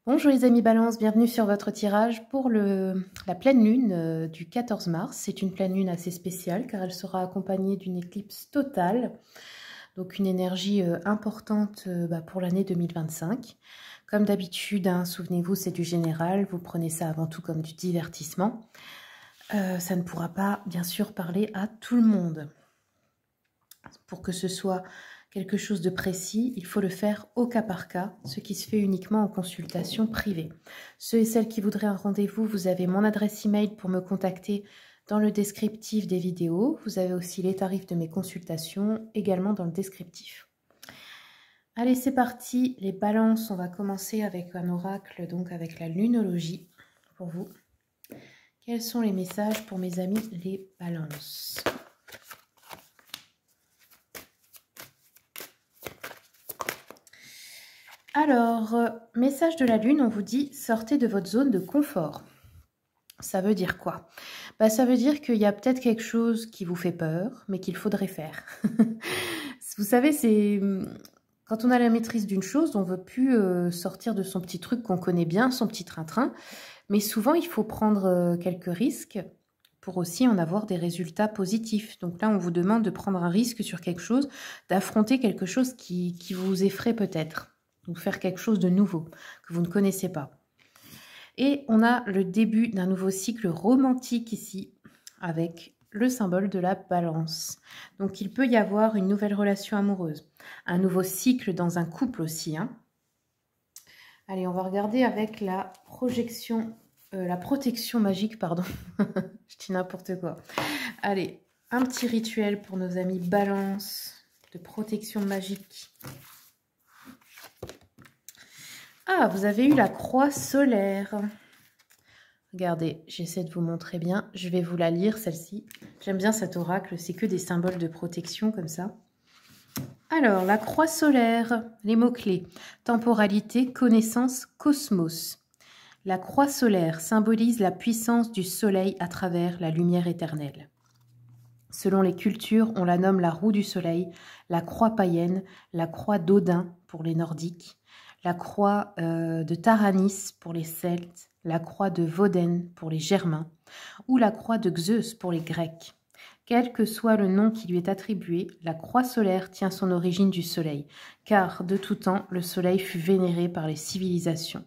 Bonjour les amis Balance, bienvenue sur votre tirage pour la pleine lune du 14 mars. C'est une pleine lune assez spéciale car elle sera accompagnée d'une éclipse totale, donc une énergie importante pour l'année 2025. Comme d'habitude, hein, souvenez-vous, c'est du général, vous prenez ça avant tout comme du divertissement. Ça ne pourra pas, bien sûr, parler à tout le monde. Pour que ce soit quelque chose de précis, il faut le faire au cas par cas, ce qui se fait uniquement en consultation privée. Ceux et celles qui voudraient un rendez-vous, vous avez mon adresse email pour me contacter dans le descriptif des vidéos. Vous avez aussi les tarifs de mes consultations également dans le descriptif. Allez, c'est parti, les balances, on va commencer avec un oracle, donc avec la lunologie pour vous. Quels sont les messages pour mes amis les balances ? Alors, message de la lune, on vous dit sortez de votre zone de confort. Ça veut dire quoi? Ça veut dire qu'il y a peut-être quelque chose qui vous fait peur, mais qu'il faudrait faire. Vous savez, c'est quand on a la maîtrise d'une chose, on ne veut plus sortir de son petit truc qu'on connaît bien, son petit train-train. Mais souvent, il faut prendre quelques risques pour aussi en avoir des résultats positifs. Donc là, on vous demande de prendre un risque sur quelque chose, d'affronter quelque chose qui vous effraie peut-être. Donc faire quelque chose de nouveau, que vous ne connaissez pas. Et on a le début d'un nouveau cycle romantique ici, avec le symbole de la balance. Donc il peut y avoir une nouvelle relation amoureuse, un nouveau cycle dans un couple aussi. Hein. Allez, on va regarder avec la protection magique, pardon. Je dis n'importe quoi. Allez, un petit rituel pour nos amis balance de protection magique. Ah, vous avez eu la croix solaire. Regardez, j'essaie de vous montrer bien. Je vais vous la lire, celle-ci. J'aime bien cet oracle, c'est que des symboles de protection comme ça. Alors, la croix solaire, les mots-clés. Temporalité, connaissance, cosmos. La croix solaire symbolise la puissance du soleil à travers la lumière éternelle. Selon les cultures, on la nomme la roue du soleil, la croix païenne, la croix d'Odin pour les nordiques, la croix de Taranis pour les Celtes, la croix de Woden pour les Germains, ou la croix de Zeus pour les Grecs. Quel que soit le nom qui lui est attribué, la croix solaire tient son origine du soleil, car de tout temps, le soleil fut vénéré par les civilisations.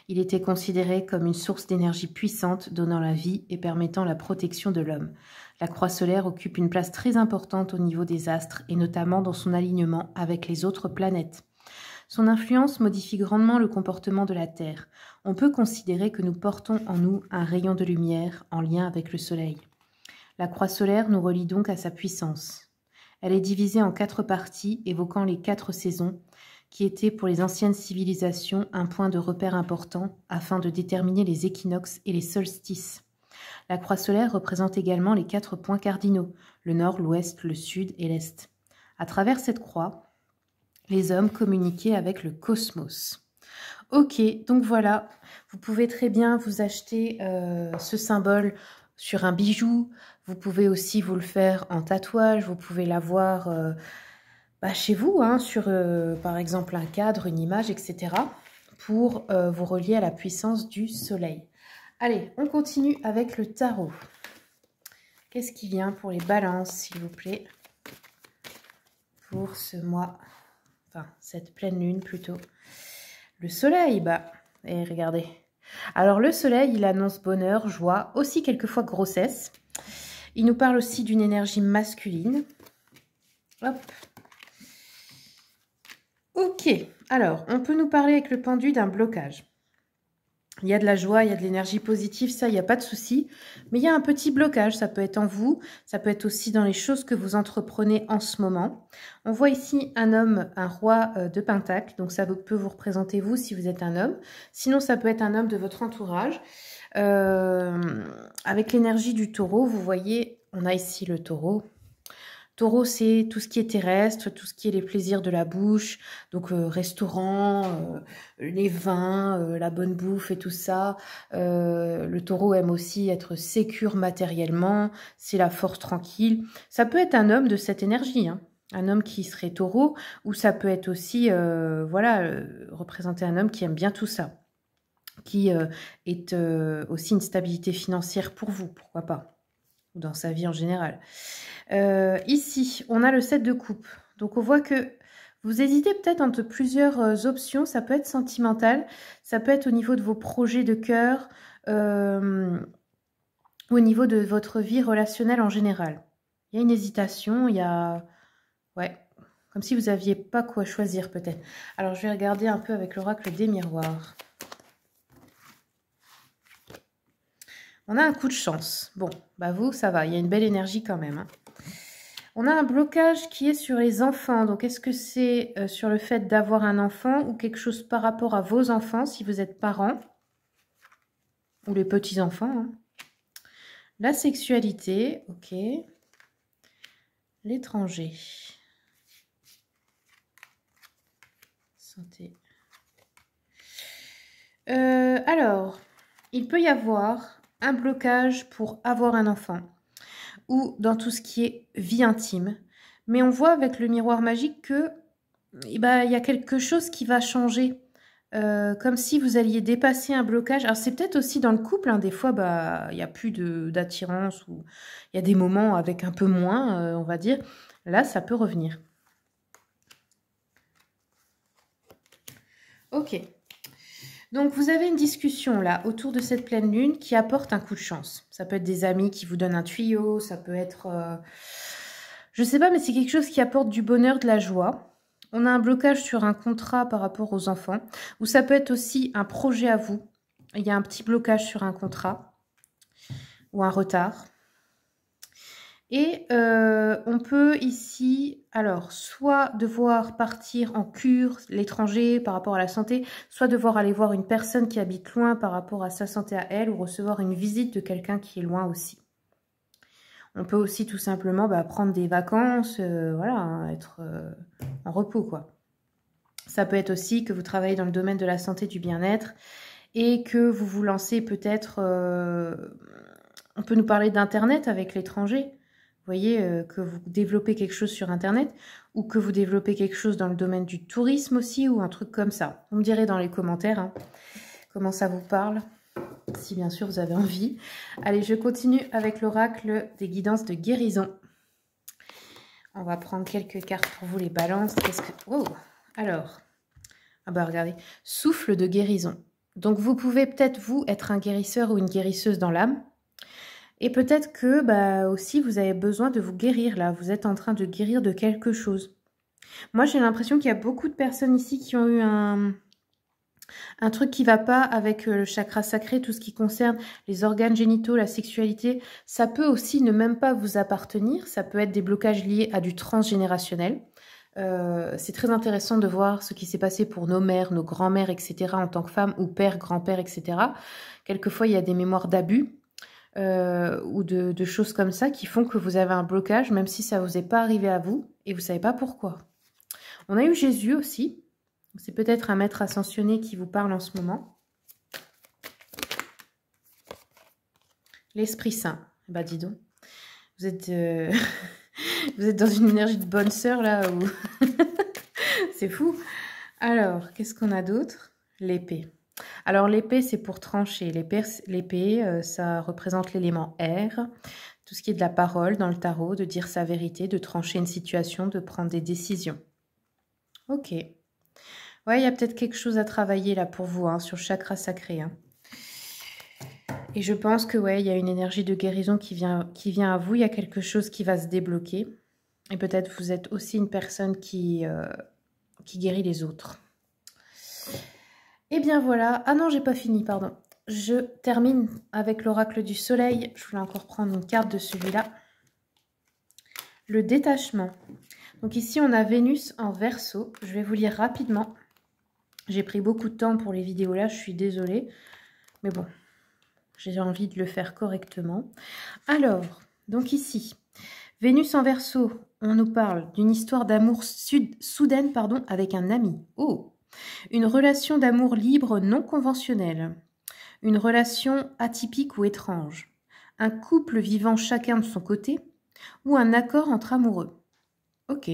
Il était considéré comme une source d'énergie puissante, donnant la vie et permettant la protection de l'homme. La croix solaire occupe une place très importante au niveau des astres, et notamment dans son alignement avec les autres planètes. Son influence modifie grandement le comportement de la Terre. On peut considérer que nous portons en nous un rayon de lumière en lien avec le Soleil. La croix solaire nous relie donc à sa puissance. Elle est divisée en 4 parties, évoquant les 4 saisons, qui étaient pour les anciennes civilisations un point de repère important afin de déterminer les équinoxes et les solstices. La croix solaire représente également les 4 points cardinaux, le nord, l'ouest, le sud et l'est. À travers cette croix, les hommes communiquaient avec le cosmos. Ok, donc voilà, vous pouvez très bien vous acheter ce symbole sur un bijou. Vous pouvez aussi vous le faire en tatouage. Vous pouvez l'avoir chez vous, hein, sur par exemple un cadre, une image, etc. pour vous relier à la puissance du soleil. Allez, on continue avec le tarot. Qu'est-ce qui vient pour les balances, s'il vous plaît, pour ce mois? Enfin, cette pleine lune plutôt. Le soleil, et regardez. Alors le soleil, il annonce bonheur, joie, aussi quelquefois grossesse. Il nous parle aussi d'une énergie masculine. Hop. Ok, alors on peut nous parler avec le pendu d'un blocage. Il y a de la joie, il y a de l'énergie positive, ça, il n'y a pas de souci. Mais il y a un petit blocage, ça peut être en vous, ça peut être aussi dans les choses que vous entreprenez en ce moment. On voit ici un homme, un roi de Pentacle, donc ça peut vous représenter vous si vous êtes un homme. Sinon, ça peut être un homme de votre entourage. Avec l'énergie du taureau, vous voyez, on a ici le taureau. Taureau, c'est tout ce qui est terrestre, tout ce qui est les plaisirs de la bouche, donc restaurant, les vins, la bonne bouffe et tout ça. Le taureau aime aussi être sécure matériellement, c'est la force tranquille. Ça peut être un homme de cette énergie, hein. Un homme qui serait taureau, ou ça peut être aussi, représenter un homme qui aime bien tout ça. qui est aussi une stabilité financière pour vous, pourquoi pas, ou dans sa vie en général. Ici, on a le 7 de coupe. Donc, on voit que vous hésitez peut-être entre plusieurs options. Ça peut être sentimental, ça peut être au niveau de vos projets de cœur, ou au niveau de votre vie relationnelle en général. Il y a une hésitation, il y a... Ouais, comme si vous n'aviez pas quoi choisir peut-être. Alors, je vais regarder un peu avec l'oracle des miroirs. On a un coup de chance. Bon, bah vous, ça va, il y a une belle énergie quand même. Hein. On a un blocage qui est sur les enfants. Donc, est-ce que c'est sur le fait d'avoir un enfant ou quelque chose par rapport à vos enfants, si vous êtes parents ou les petits-enfants hein. La sexualité, ok. L'étranger. Santé. Alors, il peut y avoir un blocage pour avoir un enfant ou dans tout ce qui est vie intime. Mais on voit avec le miroir magique que il y a quelque chose qui va changer. Comme si vous alliez dépasser un blocage. Alors c'est peut-être aussi dans le couple, hein, des fois il n'y a plus d'attirance ou il y a des moments avec un peu moins, on va dire. Là, ça peut revenir. Ok. Donc vous avez une discussion là autour de cette pleine lune qui apporte un coup de chance. Ça peut être des amis qui vous donnent un tuyau, ça peut être... je sais pas, mais c'est quelque chose qui apporte du bonheur, de la joie. On a un blocage sur un contrat par rapport aux enfants. Ou ça peut être aussi un projet à vous. Il y a un petit blocage sur un contrat. Ou un retard. Et on peut ici, alors, soit devoir partir en cure, l'étranger, par rapport à la santé, soit devoir aller voir une personne qui habite loin par rapport à sa santé à elle, ou recevoir une visite de quelqu'un qui est loin aussi. On peut aussi tout simplement prendre des vacances, voilà, hein, être en repos, quoi. Ça peut être aussi que vous travaillez dans le domaine de la santé, du bien-être, et que vous vous lancez peut-être... on peut nous parler d'Internet avec l'étranger. Vous voyez, que vous développez quelque chose sur Internet, ou que vous développez quelque chose dans le domaine du tourisme aussi, ou un truc comme ça. Vous me direz dans les commentaires hein, comment ça vous parle. Si bien sûr vous avez envie. Allez, je continue avec l'oracle des guidances de guérison. On va prendre quelques cartes pour vous les balances. Qu'est-ce que... Oh, alors, ah bah regardez, souffle de guérison. Donc vous pouvez peut-être vous être un guérisseur ou une guérisseuse dans l'âme. Et peut-être que aussi vous avez besoin de vous guérir là. Vous êtes en train de guérir de quelque chose. Moi j'ai l'impression qu'il y a beaucoup de personnes ici qui ont eu un truc qui va pas avec le chakra sacré, tout ce qui concerne les organes génitaux, la sexualité. Ça peut aussi ne même pas vous appartenir. Ça peut être des blocages liés à du transgénérationnel. C'est très intéressant de voir ce qui s'est passé pour nos mères, nos grands-mères, etc. en tant que femmes, ou pères, grands-pères, etc. Quelquefois, il y a des mémoires d'abus ou de choses comme ça qui font que vous avez un blocage, même si ça ne vous est pas arrivé à vous et vous ne savez pas pourquoi. On a eu Jésus aussi. C'est peut-être un maître ascensionné qui vous parle en ce moment. L'Esprit Saint. Bah dis donc. Vous êtes, vous êtes dans une énergie de bonne sœur là. Où... c'est fou. Alors, qu'est-ce qu'on a d'autre? L'épée. Alors l'épée, c'est pour trancher. L'épée, ça représente l'élément air. Tout ce qui est de la parole dans le tarot, de dire sa vérité, de trancher une situation, de prendre des décisions. Ok. Ouais, il y a peut-être quelque chose à travailler là pour vous, hein, sur le chakra sacré. Hein. Et je pense que ouais, il y a une énergie de guérison qui vient à vous. Il y a quelque chose qui va se débloquer. Et peut-être vous êtes aussi une personne qui guérit les autres. Et bien voilà. Ah non, j'ai pas fini, pardon. Je termine avec l'oracle du soleil. Je voulais encore prendre une carte de celui-là. Le détachement. Donc ici, on a Vénus en Verseau. Je vais vous lire rapidement. J'ai pris beaucoup de temps pour les vidéos là, je suis désolée. Mais bon, j'ai envie de le faire correctement. Alors, donc ici, Vénus en Verseau, on nous parle d'une histoire d'amour soudaine avec un ami. Oh, une relation d'amour libre non conventionnelle. Une relation atypique ou étrange. Un couple vivant chacun de son côté ou un accord entre amoureux. Ok.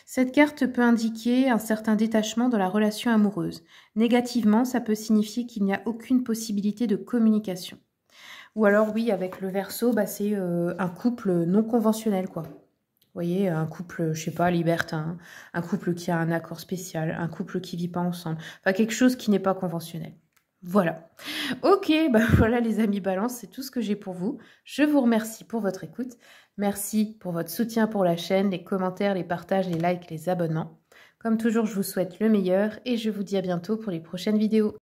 Cette carte peut indiquer un certain détachement dans la relation amoureuse. Négativement, ça peut signifier qu'il n'y a aucune possibilité de communication. Ou alors, oui, avec le Verseau, bah, c'est un couple non conventionnel, quoi. Vous voyez, un couple, je sais pas, libertin, un couple qui a un accord spécial, un couple qui vit pas ensemble. Enfin, quelque chose qui n'est pas conventionnel. Voilà. Ok, bah voilà les amis Balance, c'est tout ce que j'ai pour vous. Je vous remercie pour votre écoute. Merci pour votre soutien pour la chaîne, les commentaires, les partages, les likes, les abonnements. Comme toujours, je vous souhaite le meilleur et je vous dis à bientôt pour les prochaines vidéos.